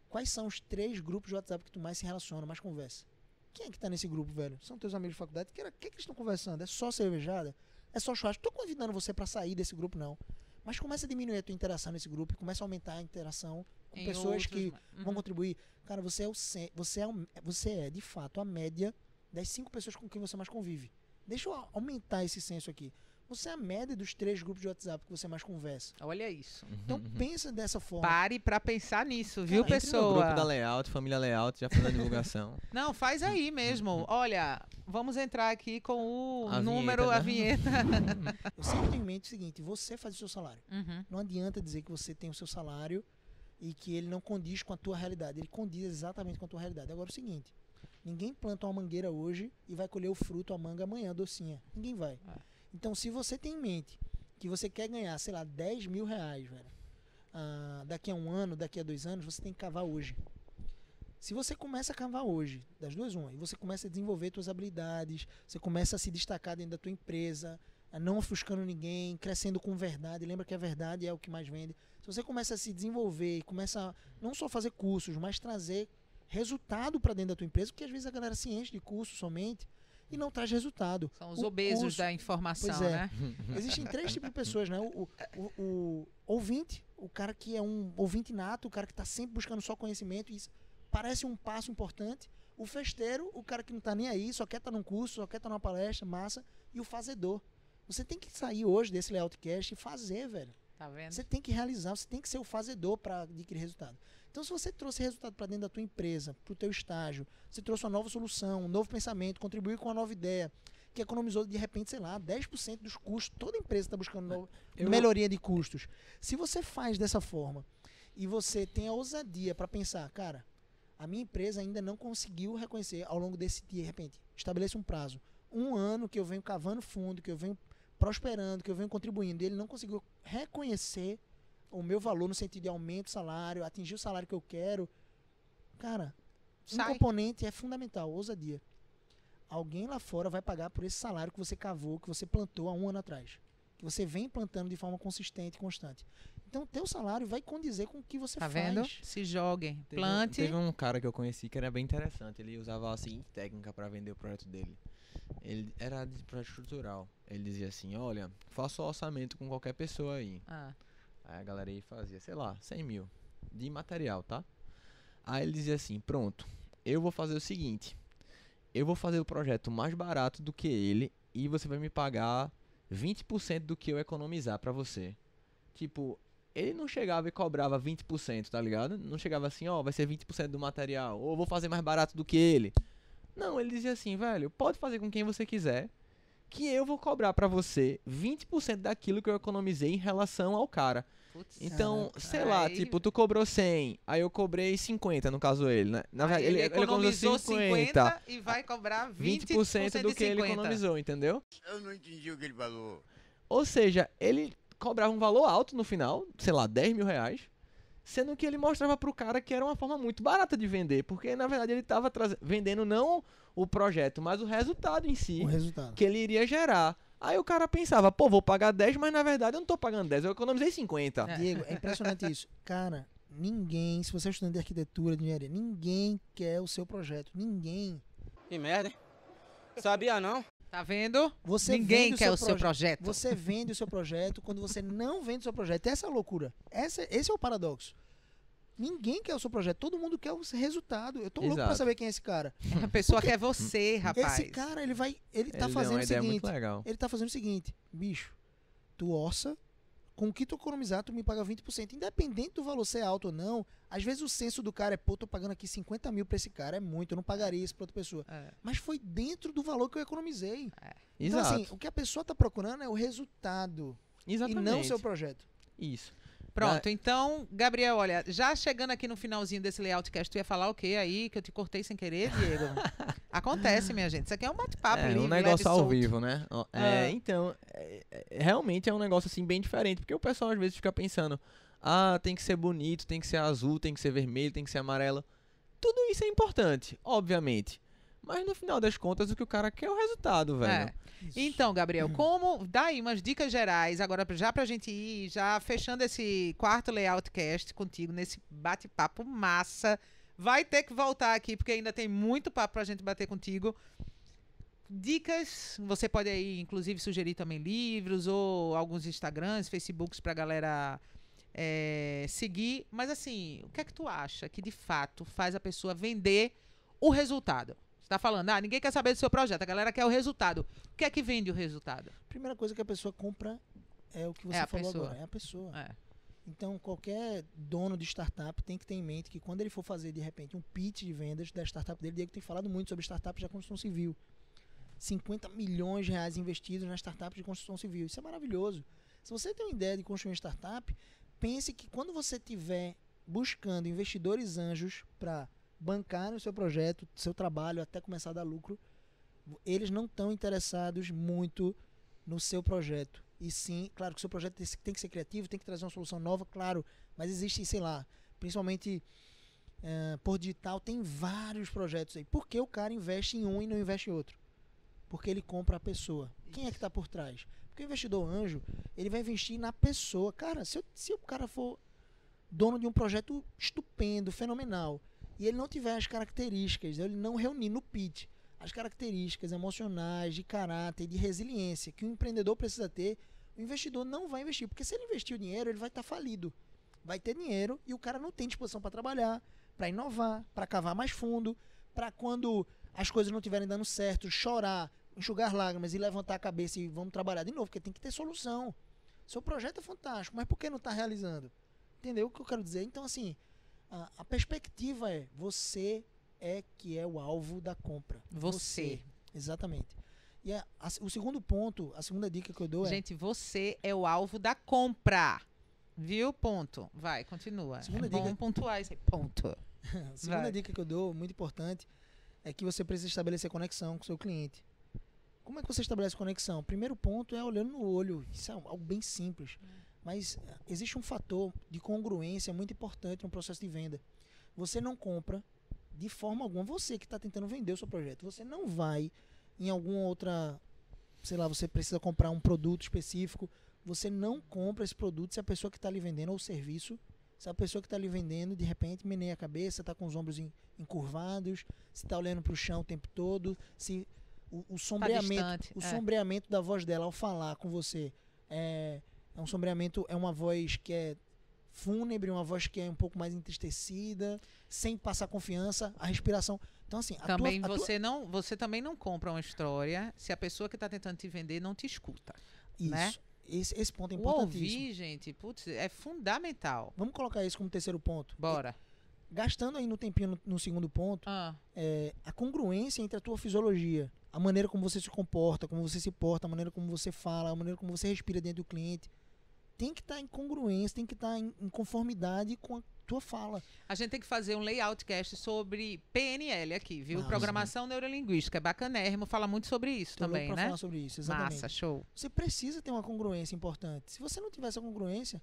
quais são os 3 grupos de WhatsApp que tu mais se relaciona, mais conversa. Quem é que tá nesse grupo, velho? São teus amigos de faculdade? O que eles estão conversando? É só cervejada? É só churrasco? Tô convidando você para sair desse grupo, não. Mas começa a diminuir a tua interação nesse grupo, começa a aumentar a interação com Em pessoas outros, que uhum. vão contribuir. Cara, você é de fato a média das 5 pessoas com quem você mais convive. Deixa eu aumentar esse senso aqui. Você é a média dos 3 grupos de WhatsApp que você mais conversa. Olha isso. Então pensa dessa forma. Pare pra pensar nisso, viu, Cara, Entre no pessoa? grupo da Layout, família Layout, já fazendo a divulgação. Não, faz aí mesmo. Olha, vamos entrar aqui com o A número, vinheta, a né? vinheta. Eu sempre tenho em mente o seguinte, você faz o seu salário. Uhum. Não adianta dizer que você tem o seu salário e que ele não condiz com a tua realidade. Ele condiz exatamente com a tua realidade. Agora é o seguinte, ninguém planta uma mangueira hoje e vai colher o fruto, a manga amanhã, docinha. Ninguém vai. Então, se você tem em mente que você quer ganhar, sei lá, 10 mil reais, velho, daqui a 1 ano, daqui a 2 anos, você tem que cavar hoje. Se você começa a cavar hoje, das duas uma, e você começa a desenvolver suas habilidades, você começa a se destacar dentro da tua empresa, não ofuscando ninguém, crescendo com verdade, lembra que a verdade é o que mais vende. Se você começa a se desenvolver e começa a não só fazer cursos, mas trazer resultado para dentro da tua empresa, porque às vezes a galera se enche de curso somente e não traz resultado. São os O obesos curso- da informação, Pois é. né? Existem 3 tipos de pessoas, né? O ouvinte, o cara que é um ouvinte nato, o cara que está sempre buscando só conhecimento, e isso parece um passo importante. O festeiro, o cara que não está nem aí, só quer estar num curso, só quer estar numa palestra, massa. E o fazedor. Você tem que sair hoje desse Layoutcast e fazer, velho. Tá vendo? Você tem que realizar, você tem que ser o fazedor para adquirir resultado. Então, se você trouxe resultado para dentro da tua empresa, para o teu estágio, você trouxe uma nova solução, um novo pensamento, contribuiu com uma nova ideia, que economizou, de repente, sei lá, 10% dos custos. Toda empresa está buscando melhoria de custos. Se você faz dessa forma e você tem a ousadia para pensar, cara, a minha empresa ainda não conseguiu reconhecer ao longo desse dia, de repente, estabeleça um prazo. 1 ano que eu venho cavando fundo, que eu venho prosperando, que eu venho contribuindo, e ele não conseguiu reconhecer o meu valor no sentido de aumento de salário, atingir o salário que eu quero. Cara, um Sai. componente é fundamental, ousadia. Alguém lá fora vai pagar por esse salário que você cavou, que você plantou há 1 ano atrás. Que você vem plantando de forma consistente e constante. Então, teu salário vai condizer com o que você Tá faz. vendo? Se joguem. Teve Plante. Teve um cara que eu conheci que era bem interessante. Ele usava a seguinte técnica para vender o projeto dele. Ele era de projeto estrutural. Ele dizia assim: olha, faça o orçamento com qualquer pessoa aí. Ah, Aí a galera aí fazia, sei lá, 100 mil de material, tá? Aí ele dizia assim: pronto, eu vou fazer o seguinte. Eu vou fazer o projeto mais barato do que ele e você vai me pagar 20% do que eu economizar pra você. Tipo, ele não chegava e cobrava 20%, tá ligado? Não chegava assim, ó, vai ser 20% do material, ou vou fazer mais barato do que ele. Não, ele dizia assim, velho, pode fazer com quem você quiser, que eu vou cobrar pra você 20% daquilo que eu economizei em relação ao cara. putz. Então, Caraca. sei lá, Aí- tipo, tu cobrou 100, aí eu cobrei 50, no caso ele, né? Na Aí verdade, ele economizou 50 e50, vai cobrar 20% do que ele 50. economizou, entendeu? Eu não entendi o que ele falou. Ou seja, ele cobrava um valor alto no final, sei lá, 10 mil reais, sendo que ele mostrava pro cara que era uma forma muito barata de vender, porque na verdade ele tava vendendo não o projeto, mas o resultado em si, O resultado. que ele iria gerar. Aí o cara pensava, pô, vou pagar 10, mas na verdade eu não tô pagando 10, eu economizei 50. É. Diego, é impressionante isso. Cara, ninguém, se você é estudante de arquitetura, de engenharia, ninguém quer o seu projeto. Ninguém. Que merda, hein? Sabia não? Tá vendo? Você Ninguém vende quer o seu projeto. Você vende o seu projeto quando você não vende o seu projeto. Essa é a loucura. Esse é o paradoxo. Ninguém quer o seu projeto. Todo mundo quer o resultado. Eu tô louco pra Exato. saber quem é esse cara. A pessoa quer você, rapaz. Esse cara, ele tá Ele deu fazendo uma o ideia muito seguinte. legal. Ele tá fazendo o seguinte, bicho, tu orça, com o que tu economizar, tu me paga 20%. Independente do valor ser alto ou não, às vezes o senso do cara é, pô, tô pagando aqui 50 mil pra esse cara, é muito, eu não pagaria isso pra outra pessoa. É. Mas foi dentro do valor que eu economizei. Então, Exato. assim, o que a pessoa tá procurando é o resultado Exatamente. e não o seu projeto. Isso. Pronto, então, Gabriel, olha, já chegando aqui no finalzinho desse layoutcast, tu ia falar o quê aí, que eu te cortei sem querer, Diego? Acontece, minha gente. Isso aqui é um bate-papo livre, um leve e negócio ao solto. vivo, né? Então, realmente é um negócio assim bem diferente, porque o pessoal às vezes fica pensando, tem que ser bonito, tem que ser azul, tem que ser vermelho, tem que ser amarelo. Tudo isso é importante, obviamente. Mas no final das contas, o que o cara quer é o resultado, velho. É. Então, Gabriel, dá aí umas dicas gerais, agora já pra gente ir, já fechando esse quarto Layoutcast contigo, nesse bate-papo massa. Vai ter que voltar aqui, porque ainda tem muito papo pra gente bater contigo. Dicas, você pode aí, inclusive, sugerir também livros ou alguns Instagrams, Facebooks pra galera seguir. Mas assim, o que é que tu acha que de fato faz a pessoa vender o resultado? Você tá falando, ninguém quer saber do seu projeto, a galera quer o resultado. O que é que vende o resultado? Primeira coisa que a pessoa compra é o que você a falou pessoa. agora, é a pessoa. É. Então, qualquer dono de startup tem que ter em mente que quando ele for fazer, de repente, um pitch de vendas da startup dele, Diego tem falado muito sobre startups da construção civil. 50 milhões de reais investidos na startup de construção civil. Isso é maravilhoso. Se você tem uma ideia de construir uma startup, pense que quando você estiver buscando investidores anjos para bancar o seu projeto, seu trabalho, até começar a dar lucro, eles não estão interessados muito no seu projeto. E sim, claro que o seu projeto tem que ser criativo, tem que trazer uma solução nova, claro, mas existe, sei lá, principalmente por digital, tem vários projetos aí. Por que o cara investe em um e não investe em outro? Porque ele compra a pessoa. Quem é que está por trás? Porque o investidor anjo, ele vai investir na pessoa. Cara, se o cara for dono de um projeto estupendo, fenomenal, e ele não tiver as características, ele não reunir no pitch as características emocionais, de caráter, de resiliência que o empreendedor precisa ter, o investidor não vai investir. Porque se ele investir o dinheiro, ele vai estar falido. Vai ter dinheiro e o cara não tem disposição para trabalhar, para inovar, para cavar mais fundo, para quando as coisas não estiverem dando certo, chorar, enxugar lágrimas e levantar a cabeça e vamos trabalhar de novo, porque tem que ter solução. Seu projeto é fantástico, mas por que não está realizando? Entendeu o que eu quero dizer? Então, assim, a perspectiva é você que é o alvo da compra. Você. Exatamente. E o segundo ponto, a segunda dica que eu dou Gente, você é o alvo da compra. Viu? Ponto. Vai, continua. Segunda bom dica. pontuar isso aí. Ponto. A segunda dica que eu dou, muito importante, é que você precisa estabelecer conexão com o seu cliente. Como é que você estabelece conexão? O primeiro ponto é olhando no olho. Isso é algo bem simples. Mas existe um fator de congruência muito importante no processo de venda. Você não compra de forma alguma, você que está tentando vender o seu projeto, você não vai em alguma outra, sei lá, você precisa comprar um produto específico, você não compra esse produto se a pessoa que está lhe vendendo, ou o serviço, se a pessoa que está lhe vendendo, de repente, meneia a cabeça, está com os ombros encurvados, se está olhando para o chão o tempo todo, se o sombreamento, sombreamento da voz dela ao falar com você é um sombreamento, é uma voz que é fúnebre, uma voz que é um pouco mais entristecida, sem passar confiança, a respiração. Então, assim, você também não compra uma história se a pessoa que está tentando te vender não te escuta. Isso. Né? Esse ponto é O importantíssimo. ouvir, gente, putz, é fundamental. Vamos colocar isso como terceiro ponto. Bora. Gastando aí no tempinho no segundo ponto, a congruência entre a tua fisiologia, a maneira como você se comporta, como você se porta, a maneira como você fala, a maneira como você respira dentro do cliente, tem que estar em congruência, tem que estar em conformidade com a tua fala. A gente tem que fazer um layoutcast sobre PNL aqui, viu? Programação Neurolinguística. É bacanérrimo, fala muito sobre isso também, pra né? falar sobre isso, exatamente. Massa, show. Você precisa ter uma congruência importante. Se você não tiver essa congruência,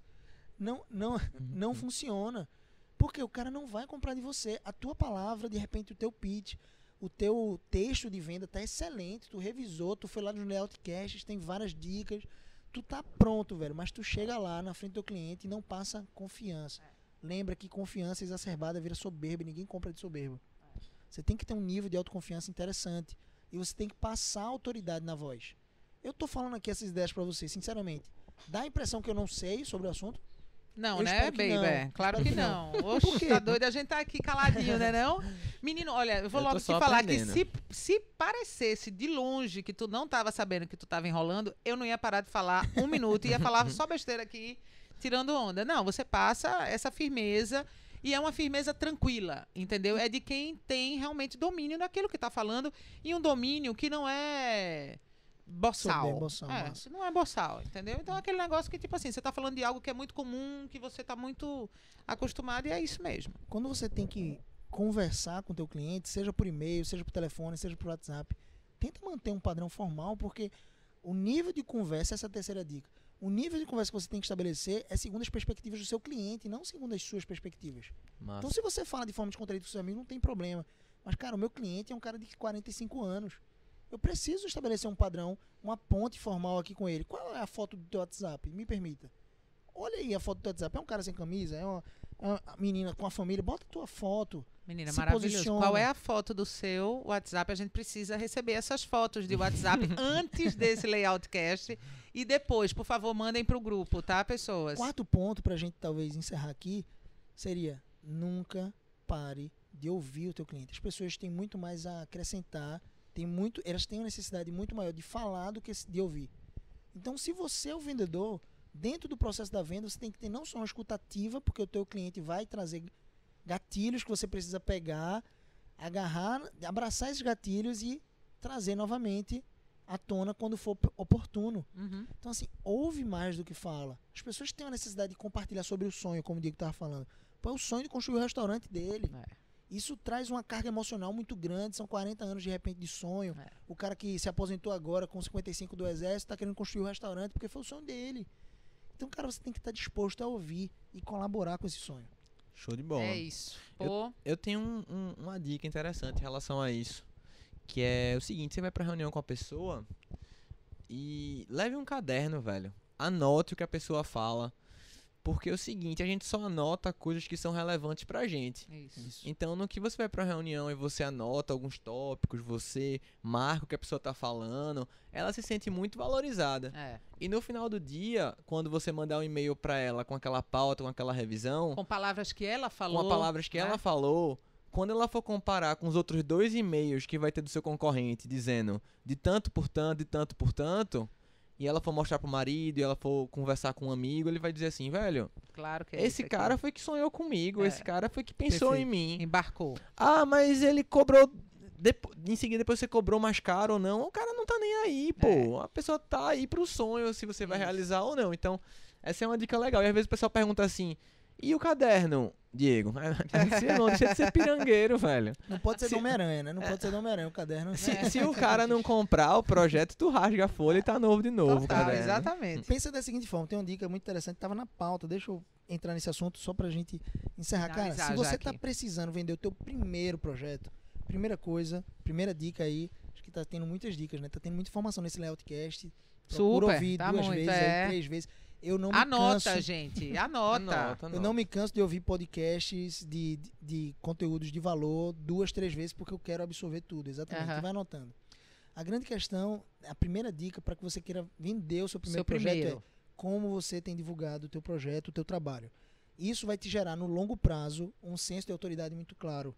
não funciona. Porque o cara não vai comprar de você. A tua palavra, de repente, o teu pitch, o teu texto de venda tá excelente, tu revisou, tu foi lá nos layoutcasts, tem várias dicas. Tu tá pronto, velho, mas tu chega lá na frente do cliente e não passa confiança. Lembra que confiança exacerbada vira soberba e ninguém compra de soberba. Você tem que ter um nível de autoconfiança interessante. E você tem que passar autoridade na voz. Eu tô falando aqui essas ideias pra você, sinceramente. Dá a impressão que eu não sei sobre o assunto? Não, Eu né, espero que baby? não. Claro que não. Por Oxe, quê? tá doido? A gente tá aqui caladinho, né não? Menino, olha, eu vou Eu tô logo te só falar aprendendo. que se parecesse de longe que tu não tava sabendo que tu tava enrolando, eu não ia parar de falar um minuto, ia falar só besteira aqui, tirando onda. Não, você passa essa firmeza e é uma firmeza tranquila, entendeu? É de quem tem realmente domínio daquilo que tá falando e um domínio que não é boçal. Boçal, massa. Isso não é boçal, entendeu? Então é aquele negócio que, tipo assim, você tá falando de algo que é muito comum, que você tá muito acostumado e é isso mesmo. Quando você tem que conversar com o teu cliente, seja por e-mail, seja por telefone, seja por WhatsApp, tenta manter um padrão formal, porque o nível de conversa, essa é a terceira dica, o nível de conversa que você tem que estabelecer é segundo as perspectivas do seu cliente, não segundo as suas perspectivas. Massa. Então, se você fala de forma descontraída com seus amigos, não tem problema. Mas, cara, o meu cliente é um cara de 45 anos. Eu preciso estabelecer um padrão, uma ponte formal aqui com ele. Qual é a foto do teu WhatsApp? Me permita. Olha aí a foto do teu WhatsApp. É um cara sem camisa? É uma menina com a família? Bota a tua foto. Menina, Se maravilhoso. posiciona. Qual é a foto do seu WhatsApp? A gente precisa receber essas fotos de WhatsApp antes desse layoutcast e depois, por favor, mandem para o grupo, tá, pessoas? Quarto ponto pra gente talvez encerrar aqui seria: nunca pare de ouvir o teu cliente. As pessoas têm muito mais a acrescentar, elas têm uma necessidade muito maior de falar do que de ouvir. Então, se você é o vendedor, dentro do processo da venda, você tem que ter não só uma escuta ativa, porque o teu cliente vai trazer gatilhos que você precisa pegar, agarrar, abraçar esses gatilhos e trazer novamente à tona quando for oportuno. Uhum. Então, assim, ouve mais do que fala. As pessoas têm uma necessidade de compartilhar sobre o sonho, como o Diego estava falando. Pô, é o sonho de construir o restaurante dele. Isso traz uma carga emocional muito grande. São 40 anos de repente de sonho. O cara que se aposentou agora com 55 do exército está querendo construir o restaurante porque foi o sonho dele. Então, cara, você tem que estar disposto a ouvir e colaborar com esse sonho. Show de bola. É isso. Pô, Eu tenho uma dica interessante em relação a isso, que é o seguinte: você vai pra reunião com a pessoa e leve um caderno, velho. Anote o que a pessoa fala, porque é o seguinte, a gente só anota coisas que são relevantes pra gente. isso. Então, no que você vai pra reunião e você anota alguns tópicos, você marca o que a pessoa tá falando, ela se sente muito valorizada. E no final do dia, quando você mandar um e-mail pra ela com aquela pauta, com aquela revisão, Com palavras que ela falou. com as palavras que né? ela falou, quando ela for comparar com os outros 2 e-mails que vai ter do seu concorrente, dizendo de tanto por tanto, de tanto por tanto, e ela for mostrar pro marido, e ela for conversar com um amigo, ele vai dizer assim: velho, Claro que é esse isso cara aqui. foi que sonhou comigo, É. esse cara foi que pensou Perfeito. em mim. Embarcou. Ah, mas ele cobrou. Em seguida, depois você cobrou mais caro ou não. O cara não tá nem aí, pô. A pessoa tá aí pro sonho, se você vai Isso. realizar ou não. Então, essa é uma dica legal. E às vezes o pessoal pergunta assim: e o caderno, Diego? Não deixa de ser pirangueiro, velho. Não pode ser do Homem-Aranha, né? Não pode ser do Homem-Aranha, o caderno. Se o cara não comprar o projeto, tu rasga a folha e tá novo de novo, Total, cara. exatamente. Pensa da seguinte forma: tem uma dica muito interessante, tava na pauta, deixa eu entrar nesse assunto só pra gente encerrar. Cara, Finalizar se já você aqui. tá precisando vender o teu primeiro projeto, primeira coisa, primeira dica aí, acho que tá tendo muitas dicas, né? Tá tendo muita informação nesse layoutcast. Procura Super, ouvir tá 2 muito, vezes, é. aí, 3 vezes. Eu não me Anota, canso, gente. Anota. eu não me canso de ouvir podcasts de conteúdos de valor 2, 3 vezes, porque eu quero absorver tudo, exatamente. Aham. E vai anotando. A grande questão, a primeira dica para que você queira vender o seu primeiro Seu projeto primeiro. é como você tem divulgado o teu projeto, o teu trabalho. Isso vai te gerar, no longo prazo, um senso de autoridade muito claro.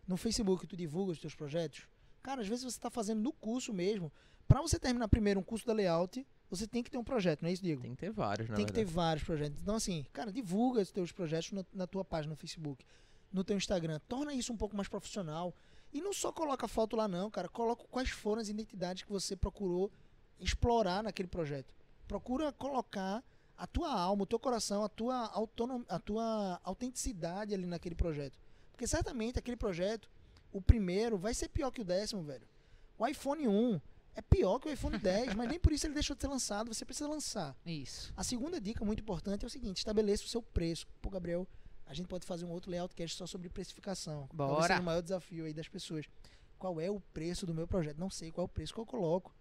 No Facebook, tu divulga os teus projetos. Cara, às vezes você está fazendo no curso mesmo. Para você terminar primeiro um curso da Layout, você tem que ter um projeto, não é isso, Diego? Tem que ter vários, na Tem que ter verdade. vários projetos. Então, assim, cara, divulga os teus projetos na tua página no Facebook, no teu Instagram. Torna isso um pouco mais profissional. E não só coloca foto lá, não, cara. Coloca quais foram as identidades que você procurou explorar naquele projeto. Procura colocar a tua alma, o teu coração, a tua autenticidade ali naquele projeto. Porque certamente aquele projeto, o primeiro, vai ser pior que o 10º, velho. O iPhone 1 é pior que o iPhone 10, mas nem por isso ele deixou de ser lançado. Você precisa lançar. Isso. A segunda dica muito importante é o seguinte: estabeleça o seu preço. Pô, Gabriel, a gente pode fazer um outro layoutcast só sobre precificação. Talvez Bora. seja o maior desafio aí das pessoas. Qual é o preço do meu projeto? Não sei qual é o preço que eu coloco.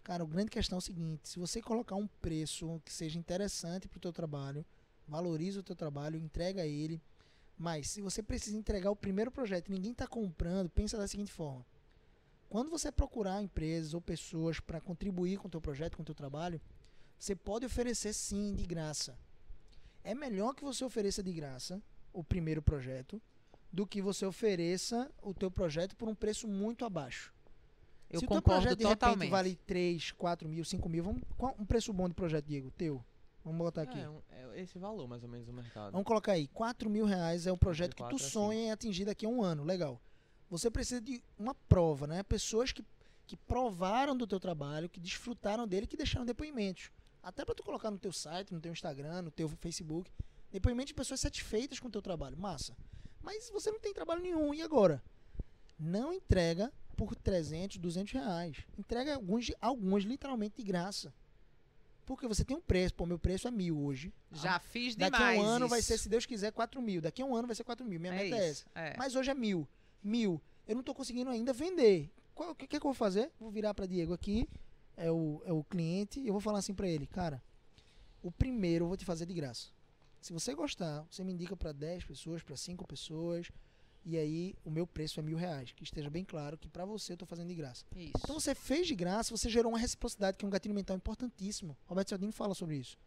Cara, a grande questão é o seguinte: se você colocar um preço que seja interessante para o teu trabalho, valoriza o teu trabalho, entrega ele. Mas se você precisa entregar o primeiro projeto e ninguém está comprando, pensa da seguinte forma: quando você procurar empresas ou pessoas para contribuir com o teu projeto, com o teu trabalho, você pode oferecer sim de graça. É melhor que você ofereça de graça o primeiro projeto do que você ofereça o teu projeto por um preço muito abaixo. Eu Se o teu concordo projeto de totalmente. repente vale 3, 4 mil, 5 mil, qual um preço bom de projeto, Diego? Teu? Vamos botar aqui. É esse valor, mais ou menos, no mercado. Vamos colocar aí, 4 mil reais é um projeto que tu 4 a 5. sonha em atingir daqui a um ano. Legal. Você precisa de uma prova, né? Pessoas que provaram do teu trabalho, que desfrutaram dele, que deixaram depoimentos. Até para tu colocar no teu site, no teu Instagram, no teu Facebook. Depoimentos de pessoas satisfeitas com o teu trabalho. Massa. Mas você não tem trabalho nenhum. E agora? Não entrega por 300, 200 reais. Entrega alguns literalmente de graça. Porque você tem um preço. Pô, meu preço é 1.000 hoje. Já fiz Daqui demais a um ano vai isso. ser, se Deus quiser, 4.000. Daqui a um ano vai ser 4.000. Minha meta é isso, essa. Mas hoje é 1.000. 1.000. Eu não tô conseguindo ainda vender. O que eu vou fazer? Vou virar para Diego aqui. É o cliente. E eu vou falar assim para ele. Cara, o primeiro eu vou te fazer de graça. Se você gostar, você me indica para 10 pessoas, para 5 pessoas. E aí o meu preço é R$1.000. Que esteja bem claro que para você eu tô fazendo de graça. Isso. Então você fez de graça, você gerou uma reciprocidade, que é um gatilho mental importantíssimo. Roberto Cialdini fala sobre isso.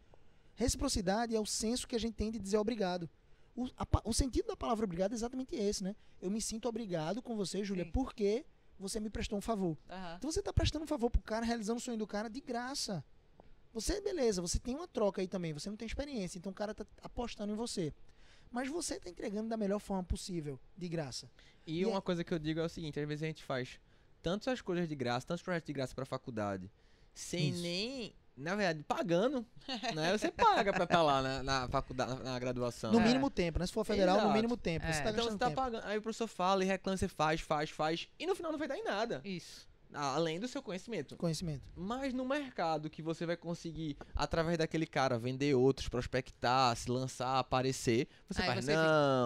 Reciprocidade é o senso que a gente tem de dizer obrigado. O sentido da palavra obrigado é exatamente esse, né? Eu me sinto obrigado com você, Júlia, Sim. porque você me prestou um favor. Aham. Então você está prestando um favor pro cara, realizando o sonho do cara de graça. Você, beleza, você tem uma troca aí também, você não tem experiência, então o cara tá apostando em você. Mas você tá entregando da melhor forma possível, de graça. E E uma coisa que eu digo é o seguinte, às vezes a gente faz tantas coisas de graça, tantos projetos de graça pra faculdade, sem Isso. nem, na verdade, pagando, né? Você paga pra estar lá na faculdade, na graduação. No É. mínimo tempo, né? Se for federal, no Exato. mínimo tempo. Você tá Então você gastando tá tempo. pagando, aí o professor fala e reclama, você faz, e no final não vai dar em nada, Isso. além do seu conhecimento. Conhecimento. Mas no mercado que você vai conseguir, através daquele cara, vender outros, prospectar, se lançar, aparecer, você Aí faz, você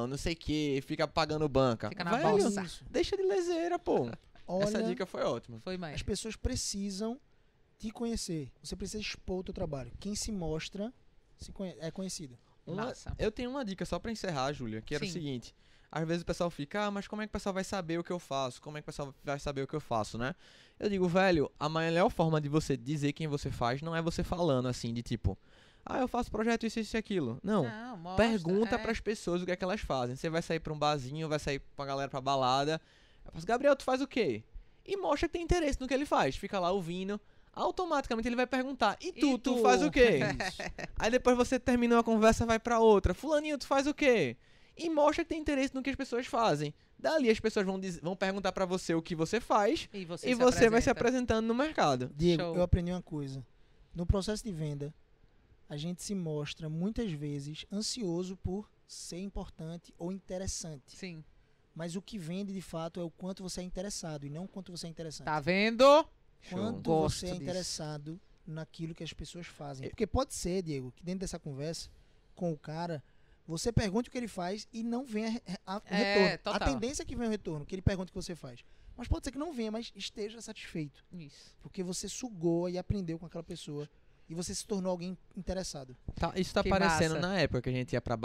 não sei o que, fica pagando banca. Fica na Velho, bolsa. Isso. deixa de leseira, pô. Olha, Essa dica foi ótima. Foi mais. as pessoas precisam te conhecer. Você precisa expor o teu trabalho. Quem se mostra é conhecido. Massa. Eu tenho uma dica só pra encerrar, Júlia, que era o Sim. seguinte. Às vezes o pessoal fica, mas como é que o pessoal vai saber o que eu faço? Como é que o pessoal vai saber o que eu faço, né? Eu digo, velho, a melhor forma de você dizer quem você faz não é você falando assim, de tipo, eu faço projeto isso e aquilo. Não. Não, mostra, Pergunta pras pessoas o que é que elas fazem. Você vai sair pra um barzinho, vai sair pra galera pra balada. Eu faço, Gabriel, tu faz o quê? E mostra que tem interesse no que ele faz. Fica lá ouvindo. Automaticamente ele vai perguntar, e tu, E tu tu? faz o quê? Aí depois você termina uma conversa, vai pra outra. Fulaninho, tu faz o quê? E mostra que tem interesse no que as pessoas fazem. Dali as pessoas vão perguntar pra você o que você faz E você, e se você vai se apresenta. apresentando no mercado. Diego, Show. eu aprendi uma coisa. No processo de venda, a gente se mostra muitas vezes ansioso por ser importante ou interessante. Sim. Mas o que vende de fato é o quanto você é interessado e não o quanto você é interessante. Tá vendo? Show. Quanto Gosto você é disso. interessado naquilo que as pessoas fazem. Porque pode ser, Diego, que dentro dessa conversa com o cara, você pergunte o que ele faz e não venha o retorno. total. A tendência é que venha o retorno, que ele pergunte o que você faz. Mas pode ser que não venha, mas esteja satisfeito. Isso. Porque você sugou e aprendeu com aquela pessoa. E você se tornou alguém interessado. Isso tá Que parecendo massa. na época que a gente ia pra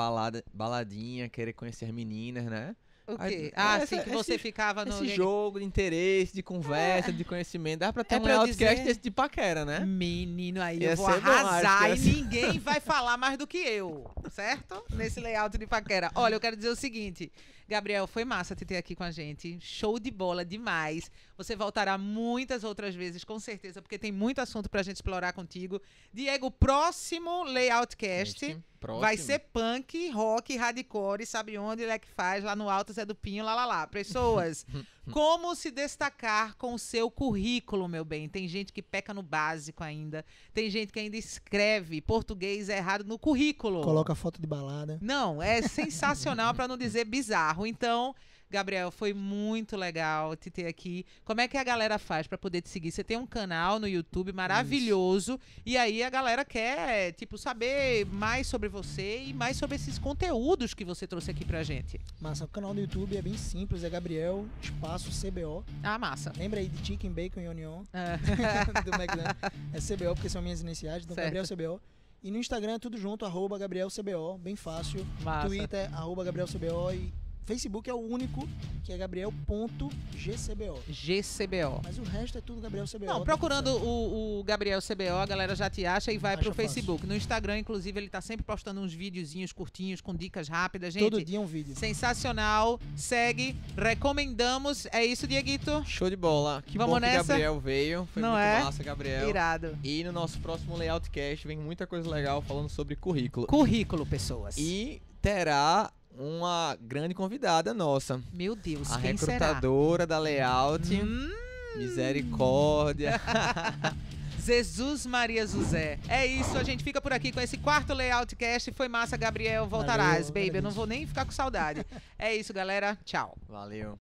baladinha, querer conhecer as meninas, né? O Aí, quê? Ah, essa- sim, que você esse- ficava no... Esse jogo de interesse, de conversa, de conhecimento. Dá pra ter É um pra eu outcast dizer- desse de paquera, né? Menino, aí Ia eu vou ser bom, arrasar acho que e ia ser- ninguém vai falar mais do que eu, certo? Nesse layout de paquera. Olha, eu quero dizer o seguinte, Gabriel, foi massa te ter aqui com a gente. Show de bola demais. Você voltará muitas outras vezes, com certeza, porque tem muito assunto pra gente explorar contigo. Diego, próximo layoutcast vai ser punk, rock, hardcore, sabe onde ele é que faz? Lá no Alto Zé do Pinho, lá. Pessoas, como se destacar com o seu currículo, meu bem? Tem gente que peca no básico ainda. Tem gente que ainda escreve português errado no currículo. Coloca foto de balada. Não, é sensacional para não dizer bizarro. Então, Gabriel, foi muito legal te ter aqui. Como é que a galera faz para poder te seguir? Você tem um canal no YouTube maravilhoso e aí a galera quer, tipo, saber mais sobre você e mais sobre esses conteúdos que você trouxe aqui pra gente. Massa, o canal do YouTube é bem simples, é Gabriel espaço CBO. Ah, massa. Lembra aí de Chicken, Bacon e Onion Ah, do McDonald's. É CBO porque são minhas iniciais, então Certo. Gabriel CBO. E no Instagram é tudo junto, @GabrielCBO, bem fácil. massa. Twitter, @GabrielCBO e Facebook é o único, que é Gabriel.GCBO. GCBO. Mas o resto é tudo Gabriel CBO. Não, tá procurando tudo certo. o Gabriel CBO, a galera já te acha e vai Acha pro fácil. Facebook. No Instagram, inclusive, ele tá sempre postando uns videozinhos curtinhos com dicas rápidas. Gente, Todo dia um vídeo. sensacional. Segue, recomendamos. É isso, Dieguito? Show de bola. Que Vamos bom nessa? que Gabriel veio. Foi Não muito é? massa, Gabriel. Irado. E no nosso próximo Layoutcast vem muita coisa legal falando sobre currículo. Currículo, pessoas. E terá uma grande convidada nossa. Meu Deus, A quem será? recrutadora da Layout. Hum, Misericórdia. Jesus Maria José. É isso, a gente fica por aqui com esse quarto Layoutcast. Foi massa, Gabriel. Voltarás, Valeu, baby. Eu não agradeço. vou nem ficar com saudade. É isso, galera. Tchau. Valeu.